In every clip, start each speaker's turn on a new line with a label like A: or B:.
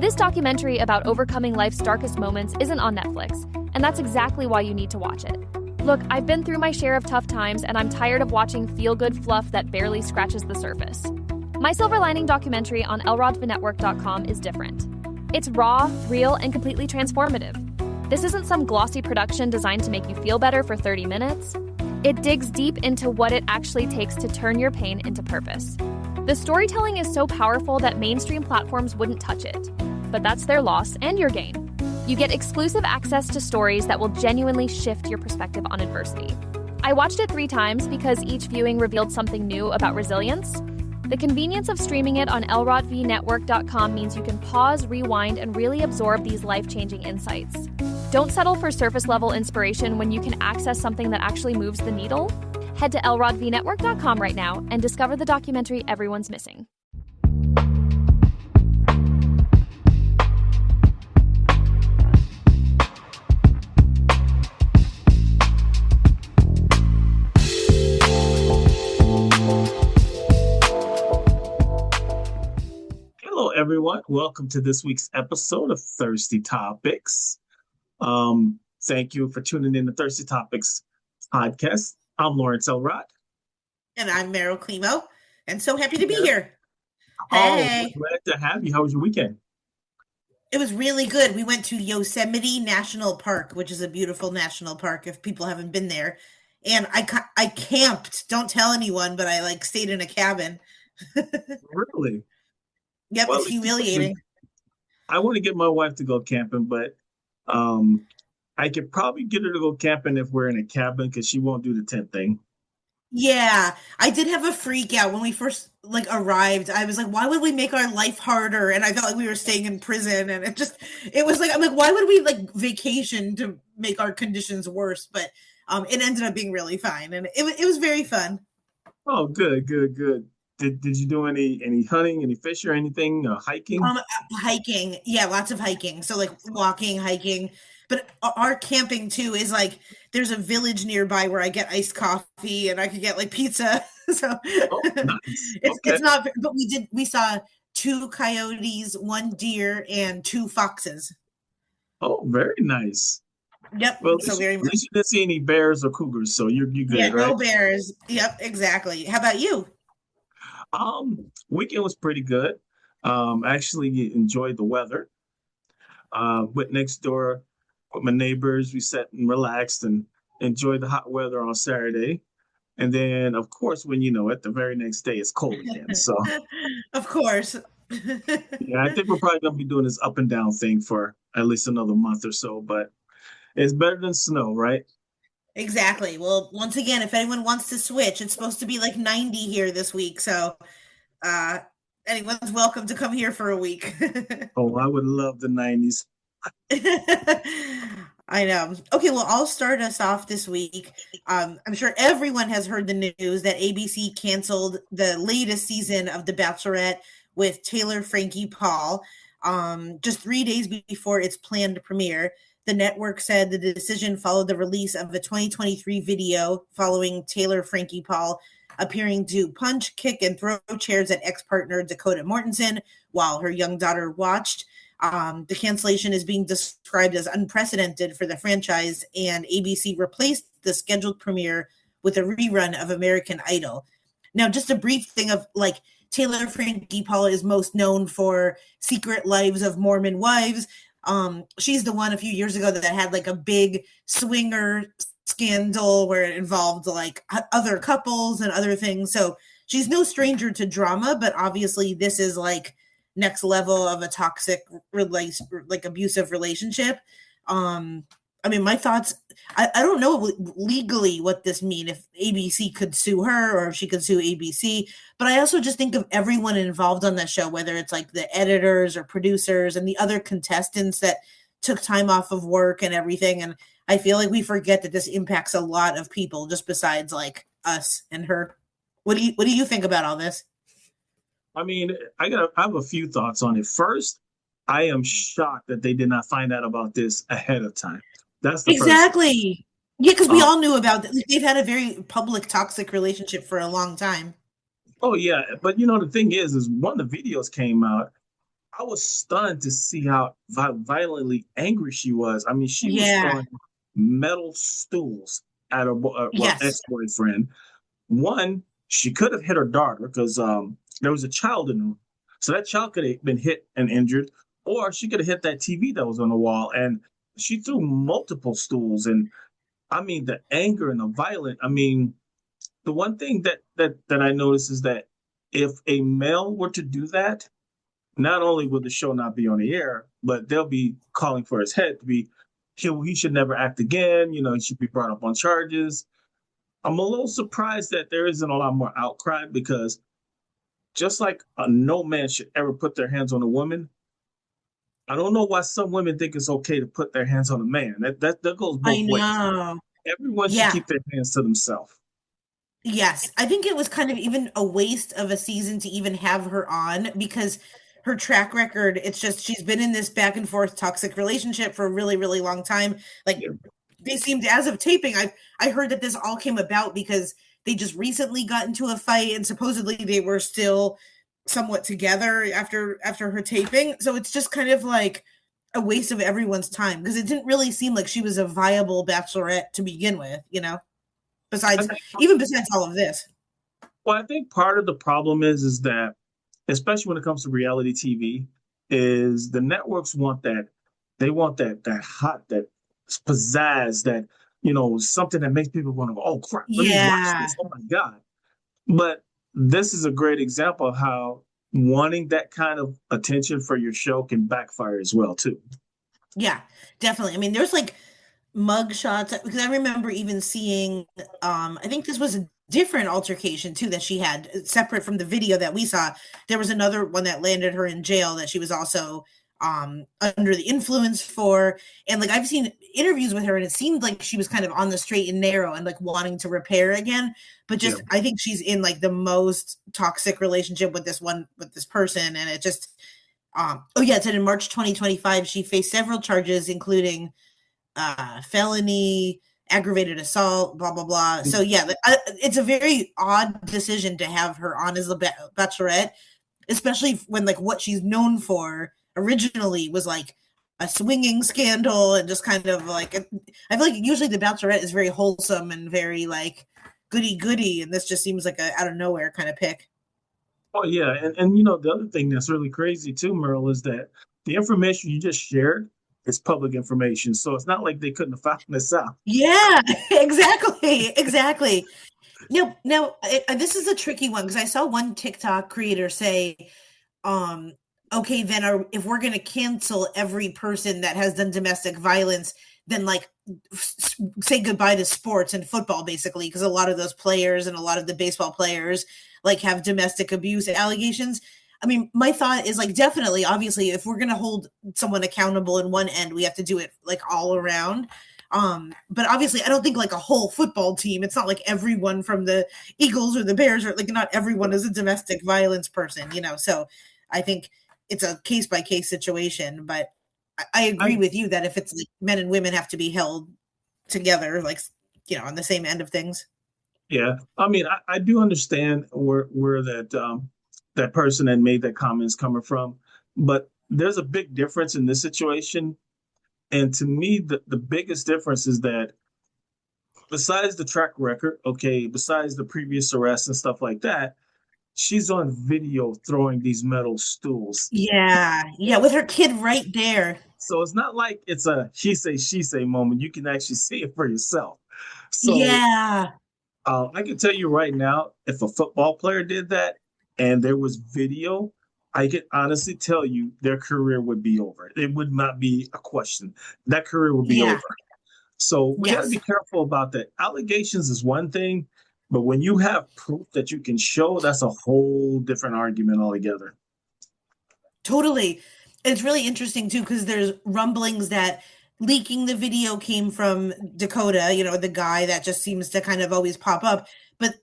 A: This documentary about overcoming life's darkest moments isn't on Netflix, and that's exactly why you need to watch it. Look, I've been through my share of tough times, and I'm tired of watching feel-good fluff that barely scratches the surface. My Silver Lining documentary on LRodVNetwork.com is different. It's raw, real, and completely transformative. This isn't some glossy production designed to make you feel better for 30 minutes. It digs deep into what it actually takes to turn your pain into purpose. The storytelling is so powerful that mainstream platforms wouldn't touch it. But that's their loss and your gain. You get exclusive access to stories that will genuinely shift your perspective on adversity. I watched it 3 times because each viewing revealed something new about resilience. The convenience of streaming it on LRodVNetwork.com means you can pause, rewind, and really absorb these life-changing insights. Don't settle for surface-level inspiration when you can access something that actually moves the needle. Head to LRodVNetwork.com right now and discover the documentary everyone's missing.
B: Hello, everyone. Welcome to this week's episode of Thirsty Topics. Thank you for tuning in to Thirsty Topics podcast. I'm Lawrence Elrod.
C: And I'm Meryl Climo. And so happy to be here.
B: Hey. Oh, glad to have you. How was your weekend?
C: It was really good. We went to Yosemite National Park, which is a beautiful national park if people haven't been there. And I camped. Don't tell anyone, but I stayed in a cabin.
B: Really?
C: Yep, well, it's humiliating.
B: I want to get my wife to go camping, but I could probably get her to go camping if we're in a cabin because she won't do the tent thing.
C: Yeah, I did have a freak out when we first arrived. I was like, why would we make our life harder? And I felt like we were staying in prison, and it was like, I'm like, why would we vacation to make our conditions worse? But it ended up being really fine, and it was very fun.
B: Oh, good. Did you do any hunting, any fish or anything? Hiking?
C: Hiking. Yeah, lots of hiking. So walking, hiking. But our camping too is there's a village nearby where I get iced coffee and I could get pizza. So
B: nice.
C: It's not, but we saw 2 coyotes, 1 deer, and 2 foxes.
B: Oh, very nice.
C: Yep.
B: Well,
C: so very much.
B: At least you didn't see any bears or cougars, so you're good,
C: yeah,
B: right?
C: No bears. Yep, exactly. How about you?
B: Weekend was pretty good. Actually enjoyed the weather. Went next door with my neighbors. We sat and relaxed and enjoyed the hot weather on Saturday. And then, of course, when the very next day it's cold again. So,
C: of course.
B: Yeah, I think we're probably going to be doing this up and down thing for at least another month or so. But it's better than snow, right?
C: Exactly. Well, once again, if anyone wants to switch, it's supposed to be 90 here this week. So anyone's welcome to come here for a week.
B: Oh, I would love the 90s.
C: I know. Okay, well, I'll start us off this week. I'm sure everyone has heard the news that ABC canceled the latest season of The Bachelorette with Taylor Frankie Paul just 3 days before its planned premiere. The network said the decision followed the release of a 2023 video following Taylor Frankie Paul appearing to punch, kick, and throw chairs at ex-partner Dakota Mortensen while her young daughter watched. The cancellation is being described as unprecedented for the franchise, and ABC replaced the scheduled premiere with a rerun of American Idol. Now, just a brief thing of Taylor Frankie Paul is most known for Secret Lives of Mormon Wives. She's the one a few years ago that had a big swinger scandal where it involved other couples and other things. So she's no stranger to drama, but obviously this is next level of a toxic abusive relationship. My thoughts, I don't know legally what this means, if ABC could sue her or if she could sue ABC, but I also just think of everyone involved on that show, whether it's the editors or producers and the other contestants that took time off of work and everything. And I feel we forget that this impacts a lot of people just besides us and her. What do you think about all this?
B: I have a few thoughts on it. First, I am shocked that they did not find out about this ahead of time. That's the
C: exactly. Yeah, because we all knew about it. They've had a very public toxic relationship for a long time.
B: Oh yeah, but the thing is when the videos came out, I was stunned to see how violently angry she was. I mean, she was
C: Yeah.
B: throwing metal stools at her
C: Yes.
B: ex-boyfriend. One, she could have hit her daughter because there was a child in the room. So that child could have been hit and injured, or she could have hit that TV that was on the wall. And she threw multiple stools. And I mean, the anger and the violence. I mean, the one thing that I noticed is that if a male were to do that, not only will the show not be on the air, but they'll be calling for his head to be he should never act again. You know, he should be brought up on charges. I'm a little surprised that there isn't a lot more outcry because just like no man should ever put their hands on a woman, I don't know why some women think it's okay to put their hands on a man. That goes
C: I
B: both ways.
C: know.
B: Everyone should
C: Yeah.
B: keep their hands to themselves.
C: Yes, I think it was kind of even a waste of a season to even have her on because her track record, it's just she's been in this back and forth toxic relationship for a really, really long time. Like
B: Yeah.
C: they seemed as of taping, I heard that this all came about because they just recently got into a fight and supposedly they were still somewhat together after her taping. So it's just kind of like a waste of everyone's time because it didn't really seem like she was a viable bachelorette to begin with, you know?
B: I
C: Besides,
B: think,
C: even besides all of this.
B: well, I think part of the problem is that, especially when it comes to reality TV, is the networks want that. They want that hot, that pizzazz, that something that makes people want to go, oh crap, let me watch
C: Yeah.
B: this. Oh my god! But this is a great example of how wanting that kind of attention for your show can backfire as well too.
C: Yeah, definitely. I mean, there's like mug shots because I remember even seeing I think this was a different altercation too that she had separate from the video that we saw. There was another one that landed her in jail that she was also under the influence for, and like I've seen interviews with her and it seemed like she was kind of on the straight and narrow and like wanting to repair again, but
B: Yeah.
C: just I think she's in like the most toxic relationship with this person, and it just oh yeah, it said in March 2025 she faced several charges including felony, aggravated assault, blah blah blah. So yeah, it's a very odd decision to have her on as the Bachelorette, especially when like what she's known for originally was like a swinging scandal and just kind of like I feel like usually the Bachelorette is very wholesome and very like goody goody, and this just seems like a out of nowhere kind of pick.
B: Oh yeah, and the other thing that's really crazy too, Merle, is that the information you just shared is public information. So it's not like they couldn't have found this out.
C: Yeah, exactly. Now, this is a tricky one because I saw one TikTok creator say, um, okay, then if we're going to cancel every person that has done domestic violence, then like say goodbye to sports and football, basically, because a lot of those players and a lot of the baseball players like have domestic abuse allegations. I mean, my thought is like definitely, obviously, if we're going to hold someone accountable in one end, we have to do it like all around. But obviously I don't think like a whole football team, it's not like everyone from the Eagles or the Bears, or like not everyone is a domestic violence person, so I think it's a case by case situation, but I agree
B: I
C: with you that if it's like men and women have to be held together, like on the same end of things.
B: Yeah, I mean, I do understand where that person that made that comment is coming from, but there's a big difference in this situation. And to me, the biggest difference is that besides the track record, okay, besides the previous arrests and stuff like that, she's on video throwing these metal stools.
C: Yeah, with her kid right there.
B: So it's not like it's a he say, she say moment. You can actually see it for yourself. So
C: Yeah.
B: I can tell you right now, if a football player did that and there was video, I can honestly tell you their career would be over. It would not be a question. That career would be
C: Yeah.
B: over. So we got to
C: Yes.
B: be careful about that. Allegations is one thing, but when you have proof that you can show, that's a whole different argument altogether.
C: Totally. It's really interesting too because there's rumblings that leaking the video came from Dakota, the guy that just seems to kind of always pop up.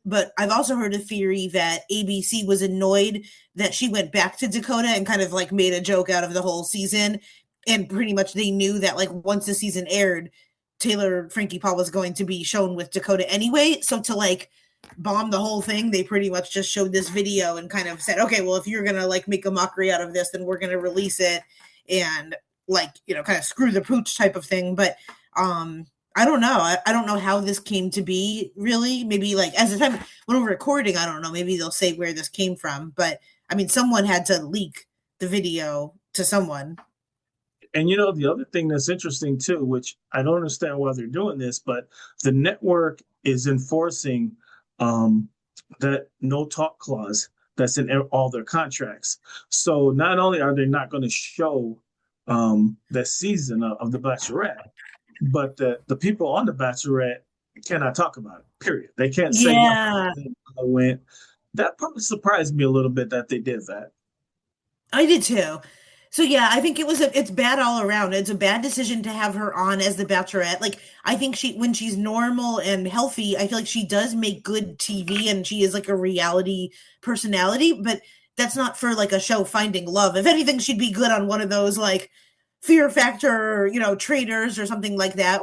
C: But I've also heard a theory that ABC was annoyed that she went back to Dakota and kind of like made a joke out of the whole season. And pretty much they knew that like once the season aired, Taylor Frankie Paul was going to be shown with Dakota anyway. So to like bomb the whole thing. They pretty much just showed this video and kind of said, okay, well, if you're gonna like make a mockery out of this, then we're gonna release it and like, you know, kind of screw the pooch type of thing. But I don't know. I don't know how this came to be, really. Maybe like as the time when we're recording, I don't know. Maybe they'll say where this came from. But I mean, someone had to leak the video to someone.
B: And you know, the other thing that's interesting too, which I don't understand why they're doing this, but the network is enforcing that no talk clause that's in all their contracts. So not only are they not going to show the season of the Bachelorette, but the people on the Bachelorette cannot talk about it. Period. They can't say
C: Yeah,
B: nothing. I went. That probably surprised me a little bit that they did that.
C: I did too. So yeah, I think it's bad all around. It's a bad decision to have her on as the Bachelorette. Like I think when she's normal and healthy, I feel like she does make good TV and she is like a reality personality, but that's not for like a show Finding Love. If anything, she'd be good on one of those like Fear Factor, you know, Traitors or something like that.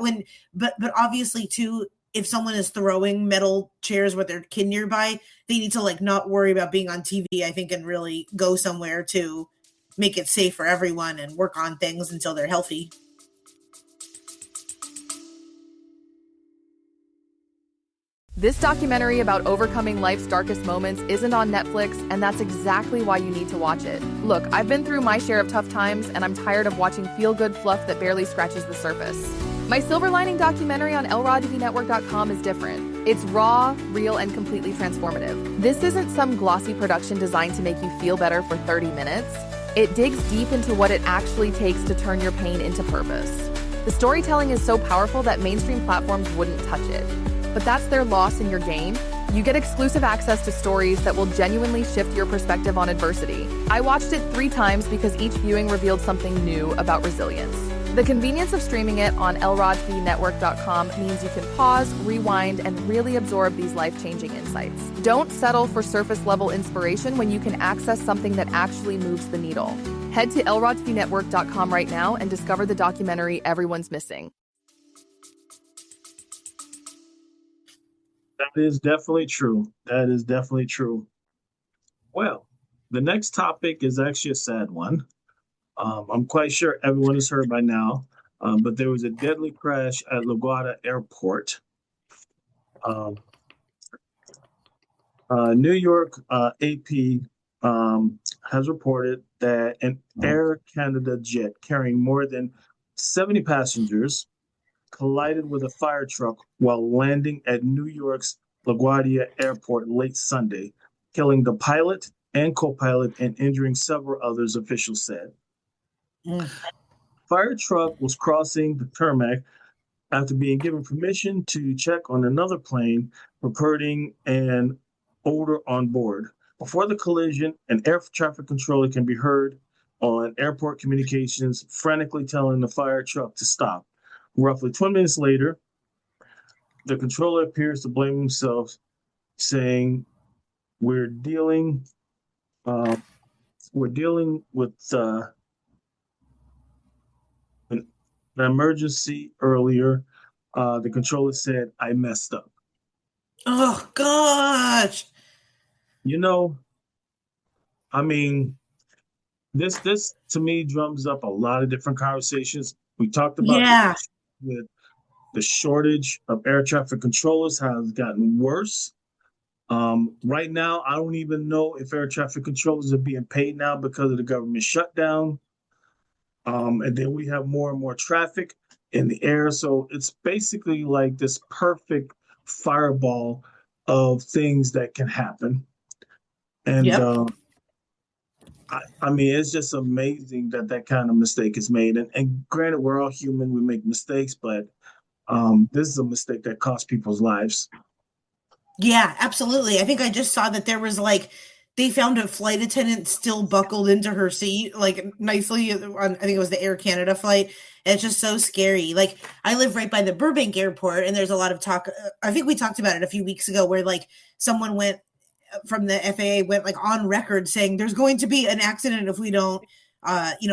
C: But obviously too, if someone is throwing metal chairs with their kid nearby, they need to like not worry about being on TV, I think, and really go somewhere to make it safe for everyone and work on things until they're healthy.
D: This documentary about overcoming life's darkest moments isn't on Netflix, and that's exactly why you need to watch it. Look, I've been through my share of tough times, and I'm tired of watching feel-good fluff that barely scratches the surface. My Silver Lining documentary on LaGuardia.com is different. It's raw, real, and completely transformative. This isn't some glossy production designed to make you feel better for 30 minutes. It digs deep into what it actually takes to turn your pain into purpose. The storytelling is so powerful that mainstream platforms wouldn't touch it. But that's their loss in your gain. You get exclusive access to stories that will genuinely shift your perspective on adversity. I watched it 3 times because each viewing revealed something new about resilience. The convenience of streaming it on LaGuardia.com means you can pause, rewind, and really absorb these life-changing insights. Don't settle for surface-level inspiration when you can access something that actually moves the needle. Head to LaGuardia.com right now and discover the documentary everyone's missing.
B: That is definitely true. That is definitely true. Well, the next topic is actually a sad one. I'm quite sure everyone has heard by now, but there was a deadly crash at LaGuardia Airport. New York AP has reported that an Air Canada jet carrying more than 70 passengers collided with a fire truck while landing at New York's LaGuardia Airport late Sunday, killing the pilot and co-pilot and injuring several others, officials said. Fire truck was crossing the tarmac after being given permission to check on another plane, reporting an odor on board. Before the collision, an air traffic controller can be heard on airport communications frantically telling the fire truck to stop. Roughly 20 minutes later, the controller appears to blame himself, saying, "We're dealing with an emergency earlier." The controller said, "I messed up."
C: Oh gosh.
B: You know, I mean, this to me drums up a lot of different conversations. We talked about
C: Yeah.
B: with the shortage of air traffic controllers has gotten worse. Right now, I don't even know if air traffic controllers are being paid now because of the government shutdown. And then we have more and more traffic in the air. So it's basically like this perfect fireball of things that can happen. And
C: Yep.
B: I mean, it's just amazing that that kind of mistake is made. And granted, we're all human, we make mistakes, but this is a mistake that cost people's lives.
C: Yeah, absolutely. I think I just saw that there was like they found a flight attendant still buckled into her seat, like nicely on, I think it was the Air Canada flight. And it's just so scary. Like I live right by the Burbank airport, and there's a lot of talk. I think we talked about it a few weeks ago, where like someone went from the FAA went like on record saying there's going to be an accident if we don't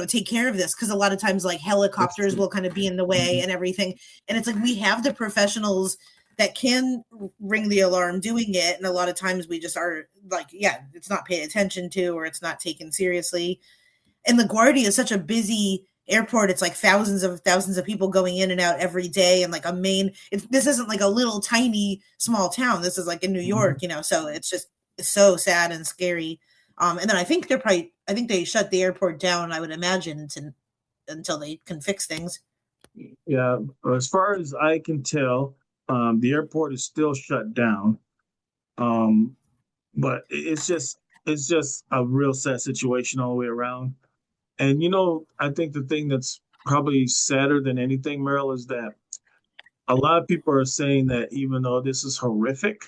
C: take care of this, because a lot of times like helicopters will kind of be in the way and everything, and it's like we have the professionals that can ring the alarm doing it. And a lot of times we just are like, yeah, it's not paid attention to, or it's not taken seriously. And LaGuardia is such a busy airport. It's like thousands of people going in and out every day. And like this isn't like a little tiny small town. This is like in New York, so it's so sad and scary. And then I think they shut the airport down, I would imagine, until they can fix things.
B: Yeah, as far as I can tell, the airport is still shut down. But it's just a real sad situation all the way around. And I think the thing that's probably sadder than anything, Meryl, is that a lot of people are saying that even though this is horrific,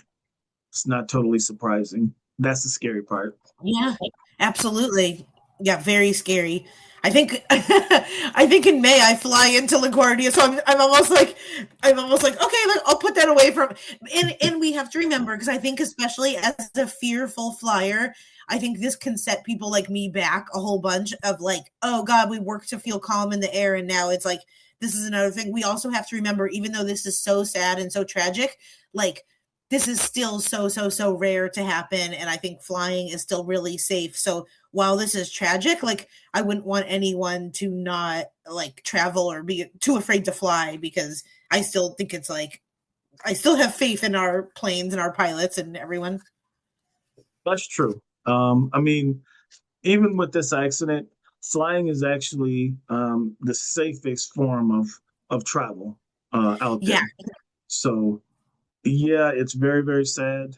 B: it's not totally surprising. That's the scary part.
C: Yeah, absolutely. Yeah, very scary. I think in May I fly into LaGuardia, so I'm almost like okay, I'll put that away from. And we have to remember, because I think especially as a fearful flyer, I think this can set people like me back a whole bunch of like, oh God, we work to feel calm in the air, and now it's like this is another thing. We also have to remember, even though this is so sad and so tragic, like this is still so rare to happen, and I think flying is still really safe. So while this is tragic, like I wouldn't want anyone to not like travel or be too afraid to fly, because I still think it's like I still have faith in our planes and our pilots and everyone.
B: That's true. I mean, even with this accident, flying is actually the safest form of travel out there.
C: Yeah.
B: So yeah, it's very, very sad.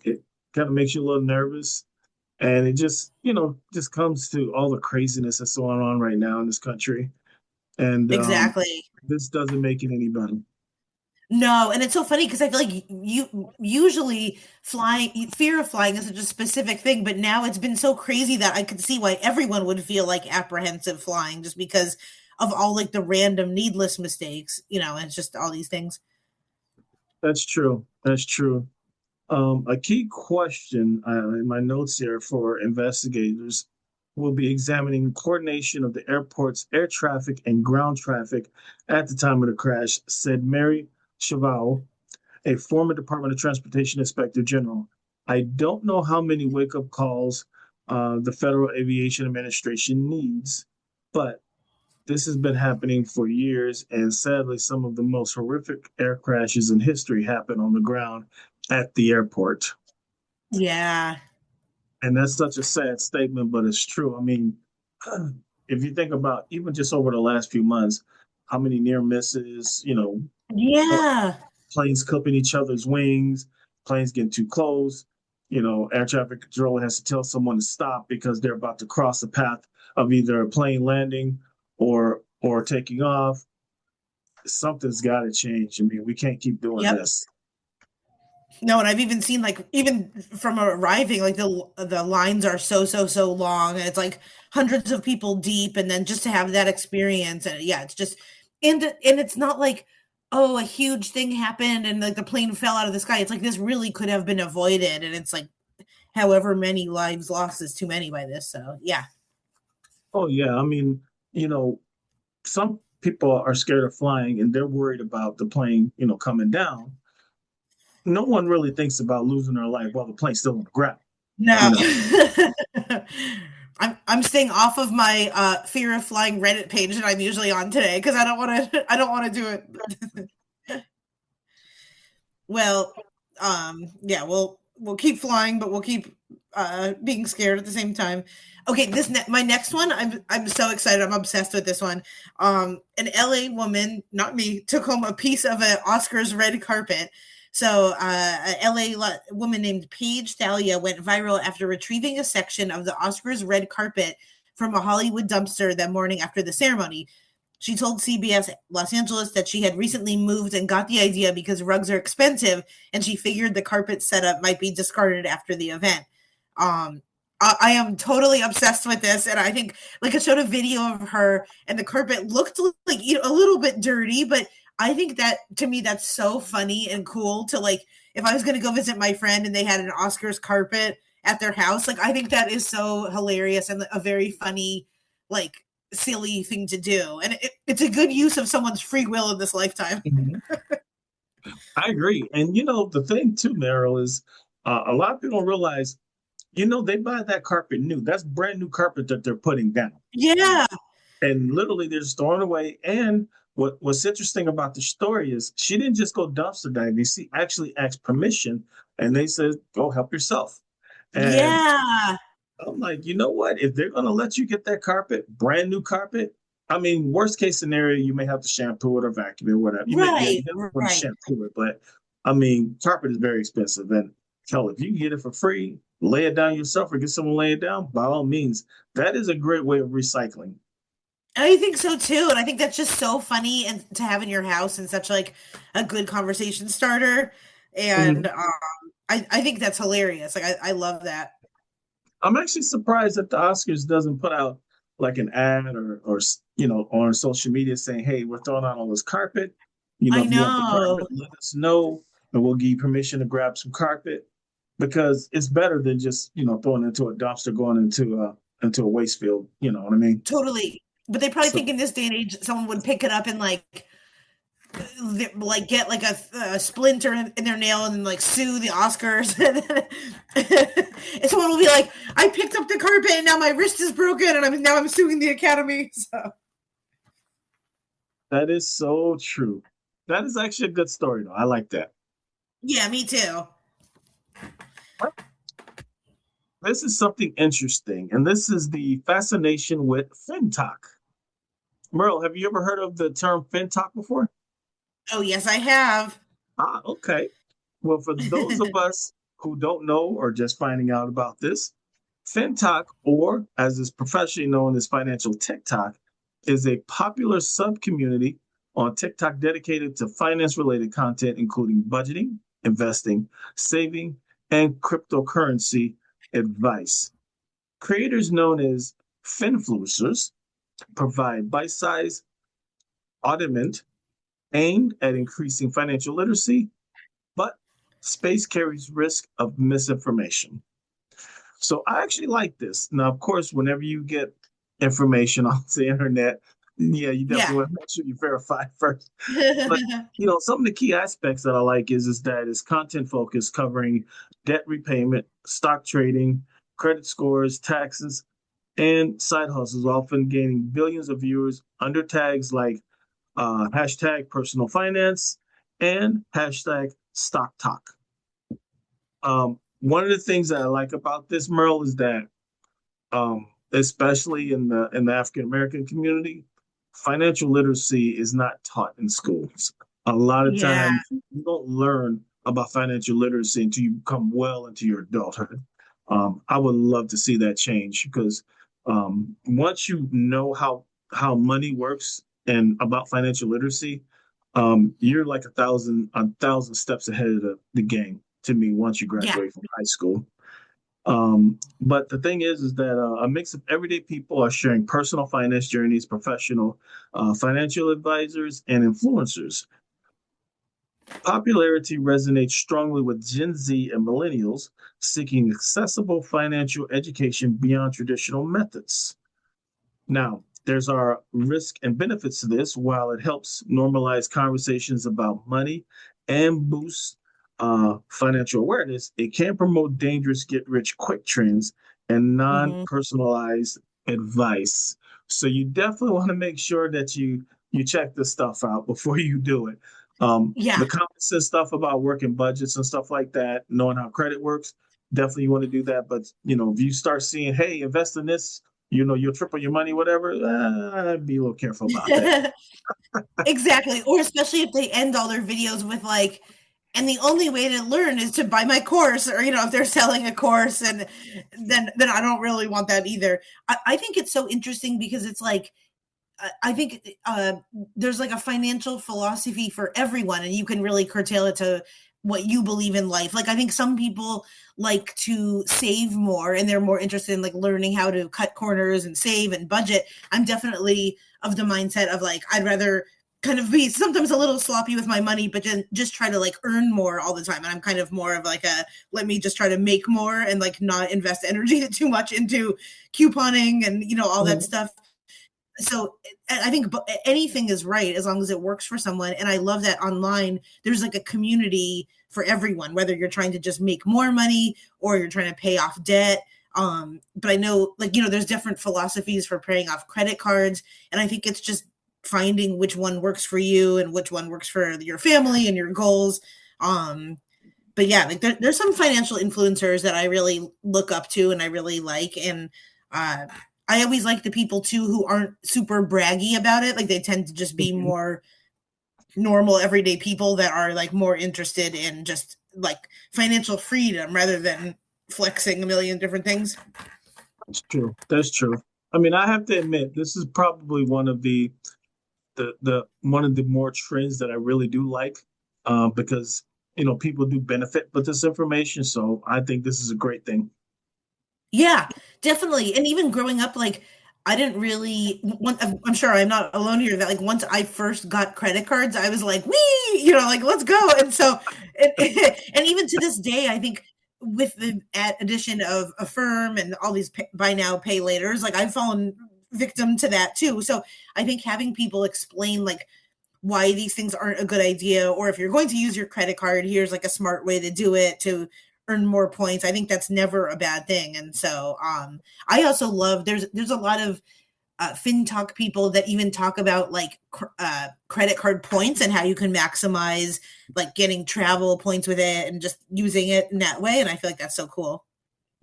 B: It kind of makes you a little nervous. And it just comes to all the craziness that's going on right now in this country. And
C: Exactly.
B: this doesn't make it any better.
C: No, and it's so funny because I feel like you usually fear of flying is such a specific thing, but now it's been so crazy that I could see why everyone would feel like apprehensive flying, just because of all like the random needless mistakes, it's just all these things.
B: That's true. That's true. A key question in my notes here for investigators will be examining coordination of the airport's air traffic and ground traffic at the time of the crash, said Mary Cheval, a former Department of Transportation Inspector General. I don't know how many wake-up calls the Federal Aviation Administration needs, but this has been happening for years, and sadly, some of the most horrific air crashes in history happen on the ground at the airport.
C: Yeah.
B: And that's such a sad statement, but it's true. I mean, if you think about even just over the last few months, how many near misses,
C: Yeah.
B: planes clipping each other's wings, planes getting too close, air traffic controller has to tell someone to stop because they're about to cross the path of either a plane landing or taking off. Something's got to change. I mean, we can't keep doing this.
C: No, and I've even seen like even from arriving, like the lines are so long, and it's like hundreds of people deep, and then just to have that experience, and yeah, it's just and it's not like, oh, a huge thing happened and like the plane fell out of the sky. It's like this really could have been avoided, and it's like however many lives lost is too many by this. So yeah.
B: Oh yeah, I mean, some people are scared of flying and they're worried about the plane, coming down. No one really thinks about losing their life while the plane's still on the ground.
C: No. I'm staying off of my fear of flying Reddit page that I'm usually on today because I don't want to do it. Well, yeah, we'll keep flying, but we'll keep being scared at the same time. Okay, my next one, I'm so excited. I'm obsessed with this one. An LA woman, not me, took home a piece of an Oscars red carpet. So an LA woman named Paige Thalia went viral after retrieving a section of the Oscars red carpet from a Hollywood dumpster that morning after the ceremony. She told CBS Los Angeles that she had recently moved and got the idea because rugs are expensive, and she figured the carpet setup might be discarded after the event. I am totally obsessed with this, and I think like I showed a video of her, and the carpet looked like a little bit dirty, but I think that to me that's so funny and cool to like if I was going to go visit my friend and they had an Oscars carpet at their house, like I think that is so hilarious and a very funny like silly thing to do, and it's a good use of someone's free will in this lifetime.
B: I agree. And the thing too, Meryl, is a lot of people don't realize, they buy that carpet new. That's brand new carpet that they're putting down.
C: Yeah.
B: And literally they're just throwing it away. And what's interesting about the story is she didn't just go dumpster diving. She actually asked permission and they said, go help yourself. And
C: Yeah.
B: I'm like, you know what? If they're gonna let you get that carpet, brand new carpet, I mean, worst case scenario, you may have to shampoo it or vacuum it or whatever. You
C: Right.
B: don't want to
C: Right.
B: shampoo it, but I mean, carpet is very expensive. And hell, if you can get it for free, lay it down yourself or get someone to lay it down, by all means, that is a great way of recycling.
C: I think so too, and I think that's just so funny and to have in your house and such like a good conversation starter. And
B: Mhm.
C: I think that's hilarious. Like I love that.
B: I'm actually surprised that the Oscars doesn't put out like an ad or on social media saying, "Hey, we're throwing out all this carpet.
C: I
B: If you want the carpet,
C: know.
B: let us know, and we'll give you permission to grab some carpet." Because it's better than just throwing it into a dumpster, going into a waste field. You know what I mean?
C: Totally. But they probably
B: So
C: think in this day and age someone would pick it up and like get like a splinter in their nail and like sue the Oscars. And someone will be like, I picked up the carpet and now my wrist is broken and I'm suing the Academy. So
B: that is so true. That is actually a good story, though. I like that.
C: yeah, me too.
B: This is something interesting, and this is the fascination with FinTok. Merle, have you ever heard of the term FinTok before?
C: Oh yes, I have.
B: Ah, okay. Well, for those of us who don't know or just finding out about this, FinTok, or as is professionally known as financial TikTok, is a popular sub-community on TikTok dedicated to finance-related content, including budgeting, investing, saving, and cryptocurrency advice. Creators known as finfluencers provide bite-sized audiment aimed at increasing financial literacy, but space carries risk of misinformation. So I actually like this. Now, of course, whenever you get information on the internet, yeah, you definitely
C: Yeah.
B: want to make sure you verify first. But some of the key aspects that I like is that it's content focused, covering debt repayment, stock trading, credit scores, taxes, and side hustles, often gaining billions of viewers under tags like hashtag personal finance and hashtag stock talk. One of the things that I like about this, Merle, is that especially in the African American community, financial literacy is not taught in schools. A lot of
C: Yeah.
B: times you don't learn about financial literacy until you become well into your adulthood. I would love to see that change because once you know how money works and about financial literacy, you're like a thousand steps ahead of the game to me once you
C: Yeah.
B: graduate from high school. But the thing is that a mix of everyday people are sharing personal finance journeys, professional financial advisors, and influencers. Popularity resonates strongly with Gen Z and millennials seeking accessible financial education beyond traditional methods. Now, there's our risk and benefits to this. While it helps normalize conversations about money and boost financial awareness, it can promote dangerous get rich quick trends and non
C: Mhm.
B: personalized advice. So you definitely want to make sure that you check this stuff out before you do it.
C: Yeah.
B: The common sense stuff about working budgets and stuff like that, knowing how credit works, definitely you want to do that. But if you start seeing, hey, invest in this, you'll triple your money, whatever, be a little careful about that.
C: Exactly. Or especially if they end all their videos with like, and the only way to learn is to buy my course, or if they're selling a course, and then I don't really want that either. I think it's so interesting because it's like I think there's like a financial philosophy for everyone, and you can really curtail it to what you believe in life. Like I think some people like to save more, and they're more interested in like learning how to cut corners and save and budget. I'm definitely of the mindset of like I'd rather kind of be sometimes a little sloppy with my money, but then just try to like earn more all the time. And I'm kind of more of like a let me just try to make more and like not invest energy too much into couponing and all that
B: Mhm.
C: stuff. So I think anything is right as long as it works for someone. And I love that online there's like a community for everyone, whether you're trying to just make more money or you're trying to pay off debt. But I know, like, there's different philosophies for paying off credit cards, and I think it's just finding which one works for you and which one works for your family and your goals. But yeah, like there's some financial influencers that I really look up to and I really like. And I always like the people too who aren't super braggy about it. Like they tend to just be more normal, everyday people that are like more interested in just like financial freedom rather than flexing a million different things.
B: That's true. That's true. I mean, I have to admit, this is probably one of the one of the more trends that I really do like, because people do benefit with this information. So I think this is a great thing.
C: Yeah, definitely. And even growing up, like I didn't really, I'm sure I'm not alone here that like once I first got credit cards, I was like, wee, like let's go. And so, and even to this day, I think with the addition of Affirm and all these buy now, pay laters, like I've fallen victim to that too. So I think having people explain like why these things aren't a good idea, or if you're going to use your credit card, here's like a smart way to do it to earn more points. I think that's never a bad thing. And so I also love there's a lot of FinTalk people that even talk about like credit card points and how you can maximize like getting travel points with it and just using it in that way. And I feel like that's so cool.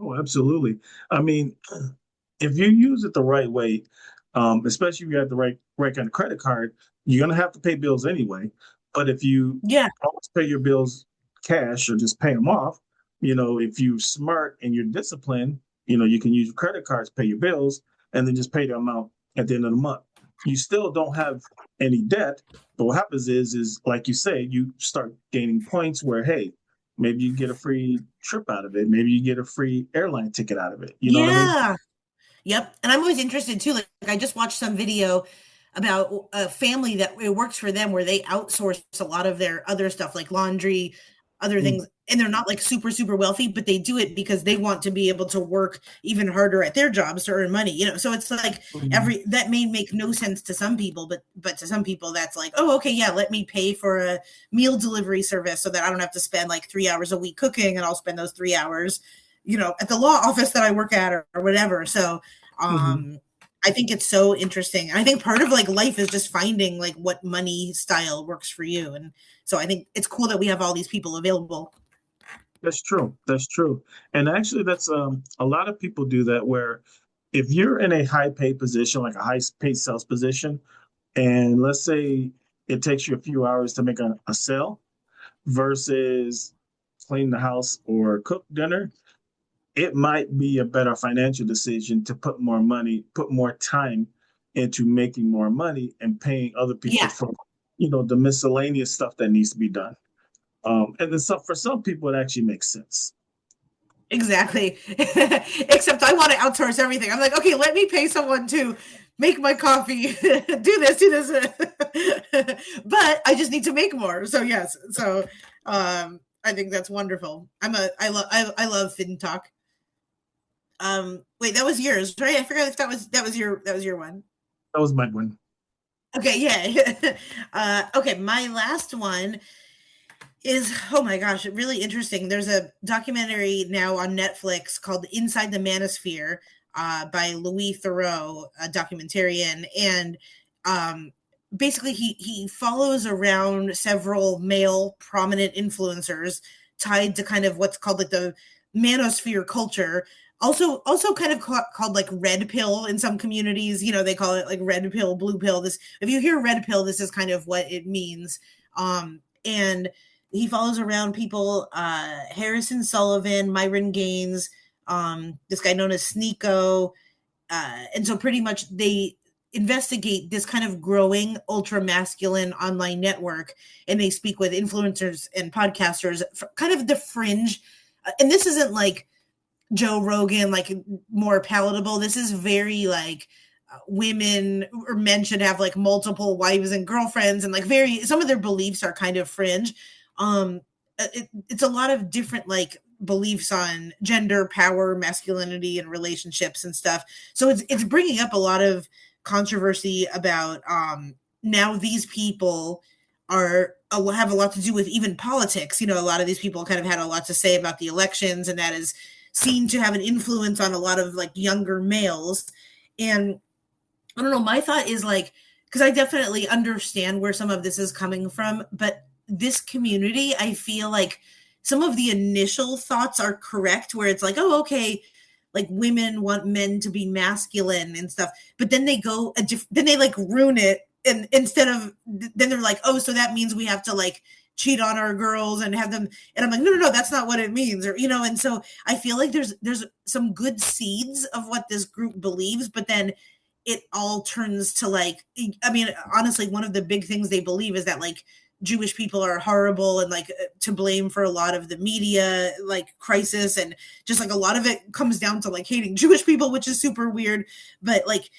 B: Oh, absolutely. I mean, if you use it the right way, especially if you have the right kind of credit card, you're gonna have to pay bills anyway. But if you always pay your bills cash or just pay them off, if you're smart and you're disciplined, you can use your credit cards, pay your bills, and then just pay the amount at the end of the month. You still don't have any debt, but what happens is like you say, you start gaining points where, hey, maybe you get a free trip out of it. Maybe you get a free airline ticket out of it. You know what I mean?
C: Yep. And I'm always interested too. Like I just watched some video about a family that it works for them where they outsource a lot of their other stuff like laundry, other things. And they're not like super, super wealthy, but they do it because they want to be able to work even harder at their jobs to earn money, So it's like that may make no sense to some people, but to some people that's like, oh, okay, yeah, let me pay for a meal delivery service so that I don't have to spend like 3 hours a week cooking, and I'll spend those 3 hours, at the law office that I work at or whatever. So I think it's so interesting. And I think part of like life is just finding like what money style works for you. And so I think it's cool that we have all these people available.
B: That's true. That's true. And actually, that's a lot of people do that where if you're in a high paid position, like a high paid sales position, and let's say it takes you a few hours to make a sale versus clean the house or cook dinner, it might be a better financial decision to put more time into making more money and paying other people for, the miscellaneous stuff that needs to be done. And then for some people, it actually makes sense.
C: Exactly. Except I want to outsource everything. I'm like, okay, let me pay someone to make my coffee, do this. But I just need to make more. So yes. So I think that's wonderful. I love FinTalk. Wait, that was yours, right? I forgot if that was your one.
B: That was my one.
C: Okay, yeah. Okay, my last one is, oh my gosh, really interesting. There's a documentary now on Netflix called Inside the Manosphere by Louis Theroux, a documentarian. And basically he follows around several male prominent influencers tied to kind of what's called like the manosphere culture. Also kind of called like red pill in some communities. They call it like red pill, blue pill. If you hear red pill, this is kind of what it means. And he follows around people, Harrison Sullivan, Myron Gaines, this guy known as Sneeko. And so pretty much they investigate this kind of growing ultra masculine online network, and they speak with influencers and podcasters, kind of the fringe. And this isn't like Joe Rogan, like more palatable. This is very like women or men should have like multiple wives and girlfriends, and like some of their beliefs are kind of fringe. It's a lot of different like beliefs on gender, power, masculinity, and relationships and stuff. So it's bringing up a lot of controversy about now these people have a lot to do with even politics. You know, a lot of these people kind of had a lot to say about the elections, and that is seen to have an influence on a lot of like younger males. And I don't know, my thought is like, because I definitely understand where some of this is coming from, but this community, I feel like some of the initial thoughts are correct, where it's like, oh, okay, like women want men to be masculine and stuff, but then they go then they like ruin it, and instead of then they're like, oh, so that means we have to like cheat on our girls and have them, and I'm like, no, that's not what it means, or you know. And so I feel like there's some good seeds of what this group believes, but then it all turns to like, I mean, honestly, one of the big things they believe is that like Jewish people are horrible and like to blame for a lot of the media like crisis, and just like a lot of it comes down to like hating Jewish people, which is super weird. But like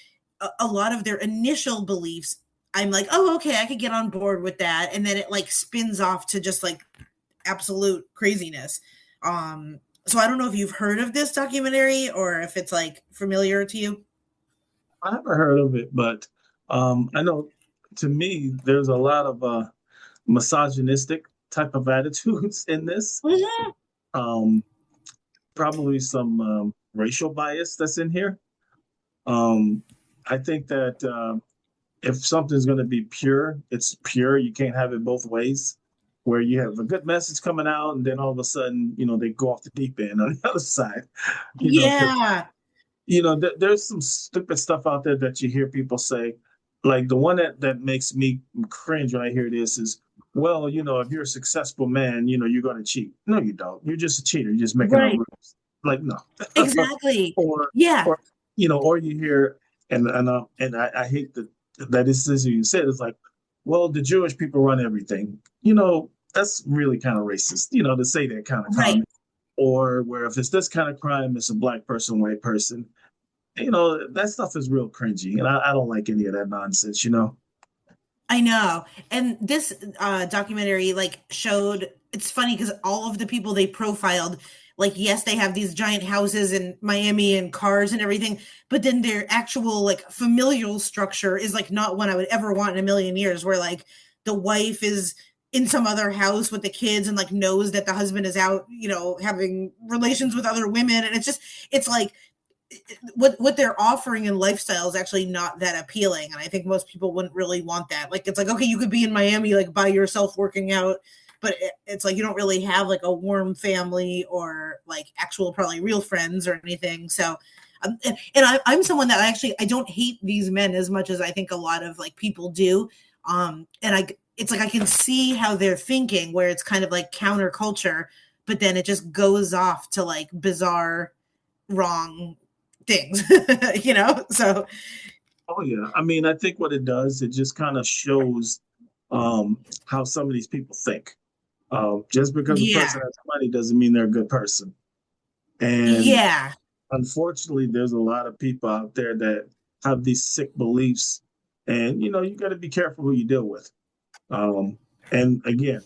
C: a lot of their initial beliefs, I'm like, oh, okay, I could get on board with that, and then it like spins off to just like absolute craziness. So I don't know if you've heard of this documentary or if it's like familiar to you.
B: I never heard of it, but I know to me there's a lot of misogynistic type of attitudes in this.
C: Mhm.
B: Probably some racial bias that's in here. I think that if something's going to be pure, it's pure. You can't have it both ways, where you have a good message coming out and then all of a sudden, they go off the deep end on the other side.
C: Yeah.
B: There's some stupid stuff out there that you hear people say. Like the one that makes me cringe when I hear this is, well, if you're a successful man, you're going to cheat. No, you don't. You're just a cheater. You're just making up
C: Right.
B: rules. Like, no.
C: Exactly.
B: or
C: Yeah.
B: or you hear, and I hate that this is you said, it's like, well, the Jewish people run everything. That's really kind of racist, to say that kind of
C: Right.
B: comment. Or where if it's this kind of crime, it's a black person, white person. That stuff is real cringy, and I don't like any of that nonsense.
C: I know. And this documentary like showed, it's funny because all of the people they profiled, like, yes, they have these giant houses in Miami and cars and everything, but then their actual like familial structure is like not one I would ever want in a million years, where like the wife is in some other house with the kids and like knows that the husband is out, having relations with other women. And it's like what they're offering in lifestyle is actually not that appealing. And I think most people wouldn't really want that. Like, it's like, okay, you could be in Miami, like by yourself working out, but it's like, you don't really have like a warm family or like actual, probably real friends or anything. So, I'm someone that I don't hate these men as much as I think a lot of like people do. It's like, I can see how they're thinking, where it's kind of like counterculture, but then it just goes off to like bizarre, wrong things, so.
B: Oh yeah, I mean, I think what it does, it just kind of shows how some of these people think. Just because a person has money doesn't mean they're a good person. And
C: Yeah.
B: unfortunately, there's a lot of people out there that have these sick beliefs, and you got to be careful who you deal with. And again,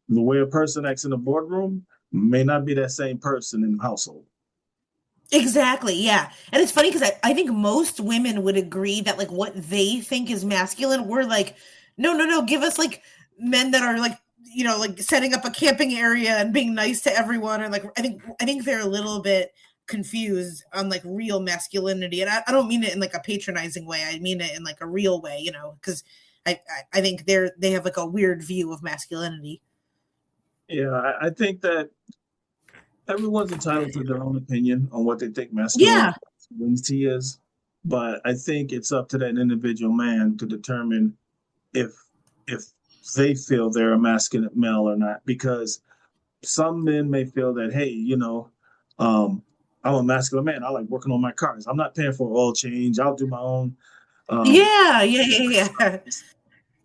B: the way a person acts in the boardroom may not be that same person in the household.
C: Exactly. Yeah. And it's funny because I think most women would agree that like what they think is masculine, we're like, no, give us like men that are like, like setting up a camping area and being nice to everyone. And like, I think they're a little bit confused on like real masculinity. And I don't mean it in like a patronizing way. I mean it in like a real way, because I think they have like a weird view of masculinity.
B: Yeah, I think that everyone's entitled to their own opinion on what they think
C: Yeah.
B: masculinity is, but I think it's up to that individual man to determine if they feel they're a masculine male or not. Because some men may feel that, hey, I'm a masculine man. I like working on my cars. I'm not paying for oil change. I'll do my own.
C: Yeah.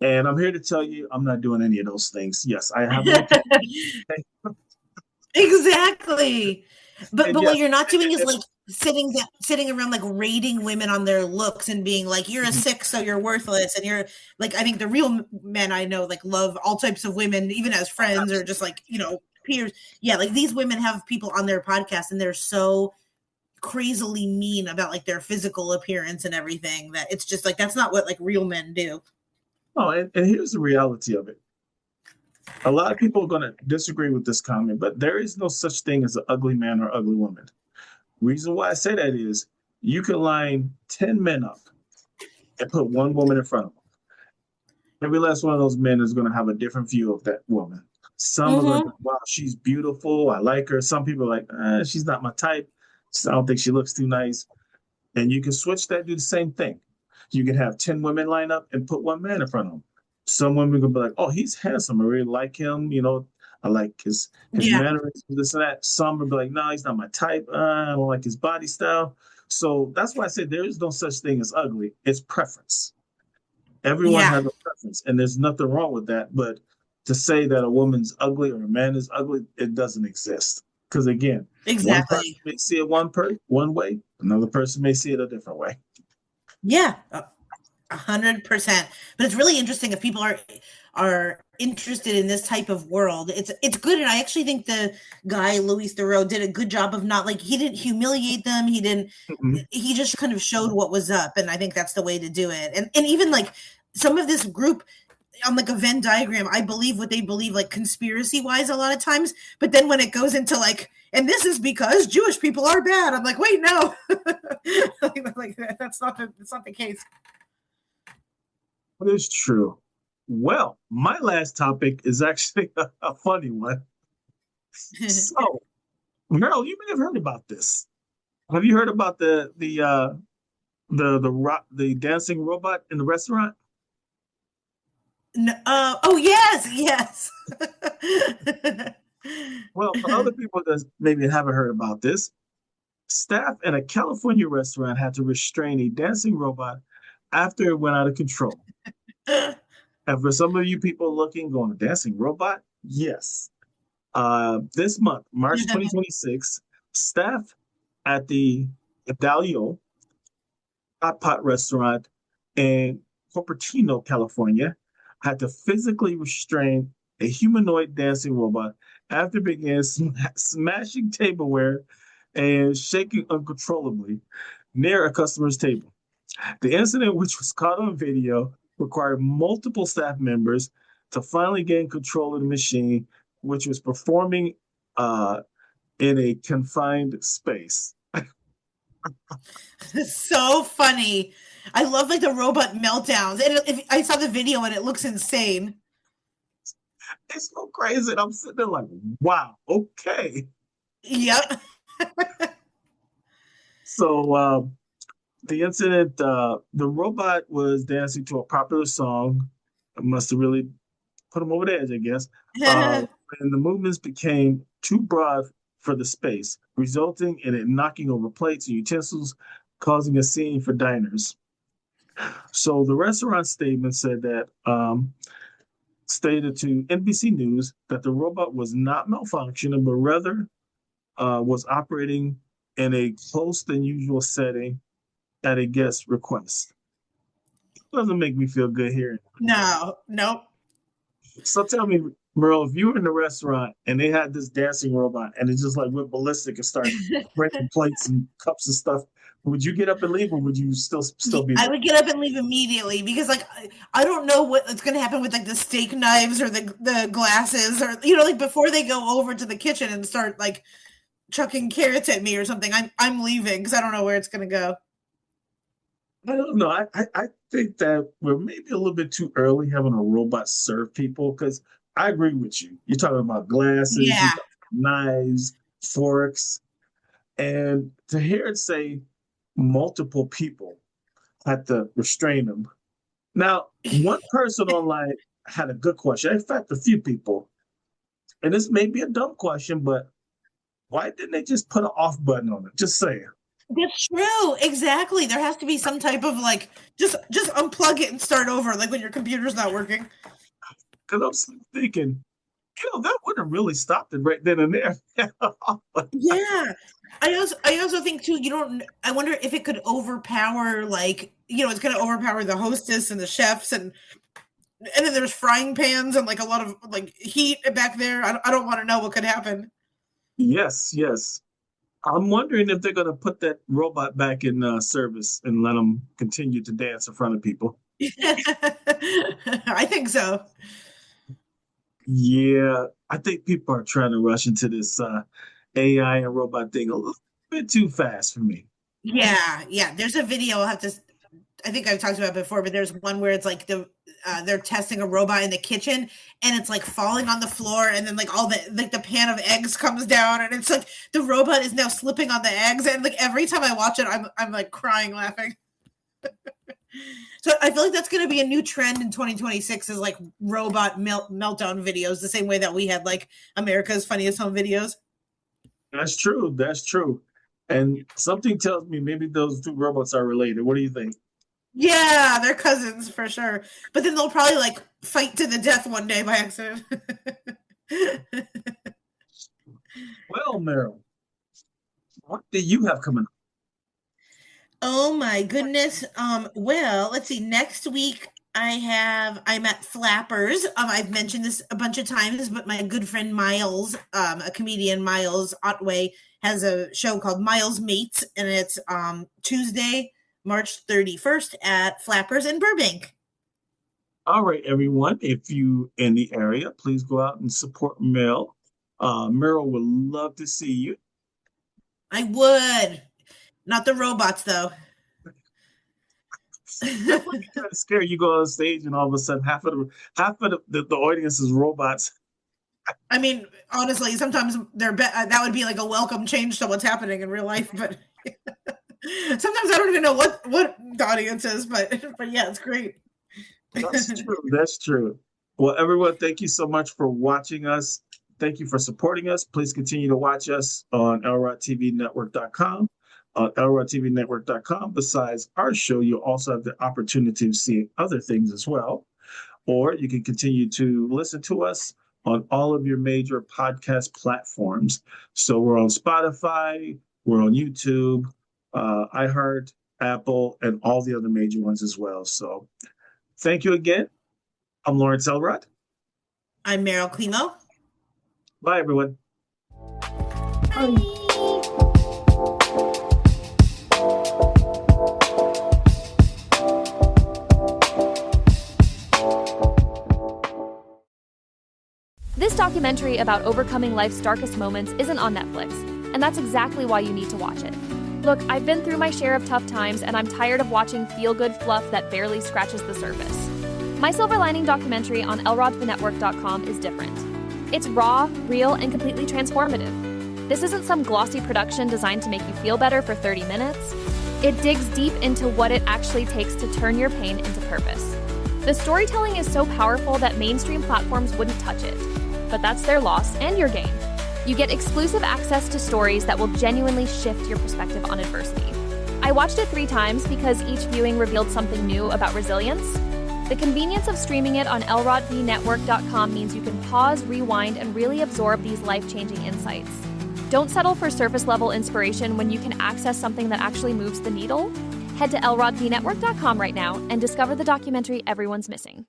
B: And I'm here to tell you, I'm not doing any of those things. Yes, I have an opinion.
C: Exactly. But
B: And
C: what
B: yes,
C: you're not doing is like sitting around like rating women on their looks and being like, you're a 6, so you're worthless. And you're like, I think the real men I know like love all types of women, even as friends or just like, peers. Yeah, like these women have people on their podcast and they're so crazily mean about like their physical appearance and everything, that it's just like that's not what like real men do.
B: Oh, and here's the reality of it. A lot of people are going to disagree with this comment, but there is no such thing as an ugly man or ugly woman. Reason why I say that is you can line 10 men up and put one woman in front of them. Every last one of those men is going to have a different view of that woman. Some are going to, wow, she's beautiful. I like her. Some people are like, she's not my type. I don't think she looks too nice. And you can switch that, do the same thing. You can have 10 women line up and put one man in front of them. Some women will be like, oh, he's handsome. I really like him. You know, I like his mannerisms, this and that. Some will be like, no, he's not my type. I don't like his body style. So that's why I say there is no such thing as ugly. It's preference. Everyone has a preference, and there's nothing wrong with that. But to say that a woman's ugly or a man is ugly, it doesn't exist. Because again, one person may see it one way, another person may see it a different way.
C: Yeah, 100%. But it's really interesting if people are interested in this type of world. It's good, and I actually think the guy Luis Theroux did a good job of not like he didn't humiliate them. He didn't. He just kind of showed what was up, and I think that's the way to do it. And even like some of this group on like a Venn diagram, I believe what they believe, like conspiracy wise, a lot of times. But then when it goes into like, and this is because Jewish people are bad, I'm like, wait, no, like that's not the case.
B: That is true. Well, my last topic is actually a funny one. So, Meryl, you may have heard about this. Have you heard about the dancing robot in the restaurant?
C: No, oh yes.
B: Well, for other people that maybe haven't heard about this, staff at a California restaurant had to restrain a dancing robot after it went out of control. And for some of you people looking, going, dancing robot? Yes. This month, March 2026, staff at the Dalio Hot Pot restaurant in Cupertino, California, had to physically restrain a humanoid dancing robot after it began smashing tableware and shaking uncontrollably near a customer's table. The incident, which was caught on video, required multiple staff members to finally gain control of the machine, which was performing in a confined space.
C: So funny. I love like the robot meltdowns. And I saw the video and it looks insane.
B: It's so crazy. And I'm sitting there like, wow, okay.
C: Yep.
B: So the incident, the robot was dancing to a popular song. It must have really put him over the edge, I guess. And the movements became too broad for the space, resulting in it knocking over plates and utensils, causing a scene for diners. So the restaurant statement said that, stated to NBC News that the robot was not malfunctioning, but rather was operating in a close than usual setting at a guest request. It doesn't make me feel good hearing.
C: No, nope.
B: So tell me, Merle, if you were in the restaurant and they had this dancing robot and it just like went ballistic and started breaking plates and cups and stuff, would you get up and leave, or would you still be there?
C: I would get up and leave immediately because like I don't know what's going to happen with like the steak knives or the glasses, or like before they go over to the kitchen and start like chucking carrots at me or something. I'm leaving because I don't know where it's going to go.
B: I don't know. I think that we're maybe a little bit too early having a robot serve people, because I agree with you. You're talking about glasses, knives, forks, and to hear it say multiple people had to restrain them. Now, one person online had a good question. In fact, a few people, and this may be a dumb question, but why didn't they just put an off button on it? Just saying.
C: That's true. Exactly. There has to be some type of like, just unplug it and start over, like when your computer's not working.
B: Because I'm thinking, that would have really stopped it right then and there.
C: Yeah. I also think too, I wonder if it could overpower, like, it's going to overpower the hostess and the chefs, and then there's frying pans and like a lot of like heat back there. I don't want to know what could happen.
B: Yes. I'm wondering if they're going to put that robot back in service and let them continue to dance in front of people.
C: I think so.
B: Yeah, I think people are trying to rush into this AI and robot thing a little bit too fast for me.
C: Yeah. There's a video I think I've talked about it before, but there's one where it's like they're testing a robot in the kitchen and it's like falling on the floor and then like all the pan of eggs comes down and it's like the robot is now slipping on the eggs and like every time I watch it I'm like crying laughing. So I feel like that's going to be a new trend in 2026 is like robot meltdown videos, the same way that we had like America's Funniest Home Videos.
B: That's true. That's true. And something tells me maybe those two robots are related. What do you think?
C: Yeah, they're cousins for sure. But then they'll probably like fight to the death one day by accident.
B: Well, Meryl, what do you have coming up?
C: Oh my goodness. Well, let's see. Next week I'm at Flappers. I've mentioned this a bunch of times, but my good friend Miles, a comedian, Miles Otway, has a show called Miles Mates, and it's Tuesday, March 31st at Flappers in Burbank.
B: All right, everyone. If you in the area, please go out and support Meryl. Meryl would love to see you.
C: I would. Not the robots, though.
B: That would be kind of scary. You go on stage and all of a sudden half of the audience is robots.
C: I mean, honestly, sometimes that would be like a welcome change to what's happening in real life. But sometimes I don't even know what the audience is. But yeah, it's great.
B: That's true. That's true. Well, everyone, thank you so much for watching us. Thank you for supporting us. Please continue to watch us on lrodtvnetwork.com. On lrodtvnetwork.com, besides our show, you'll also have the opportunity to see other things as well. Or you can continue to listen to us on all of your major podcast platforms. So we're on Spotify, we're on YouTube, iHeart, Apple, and all the other major ones as well. So thank you again. I'm Lawrence Elrod.
C: I'm Meryl Climo.
B: Bye, everyone.
C: Bye.
A: This documentary about overcoming life's darkest moments isn't on Netflix, and that's exactly why you need to watch it. Look, I've been through my share of tough times, and I'm tired of watching feel-good fluff that barely scratches the surface. My Silver Lining documentary on lrodtvnetwork.com is different. It's raw, real, and completely transformative. This isn't some glossy production designed to make you feel better for 30 minutes. It digs deep into what it actually takes to turn your pain into purpose. The storytelling is so powerful that mainstream platforms wouldn't touch it. But that's their loss and your gain. You get exclusive access to stories that will genuinely shift your perspective on adversity. I watched it 3 times because each viewing revealed something new about resilience. The convenience of streaming it on lrodtvnetwork.com means you can pause, rewind, and really absorb these life-changing insights. Don't settle for surface-level inspiration when you can access something that actually moves the needle. Head to lrodtvnetwork.com right now and discover the documentary everyone's missing.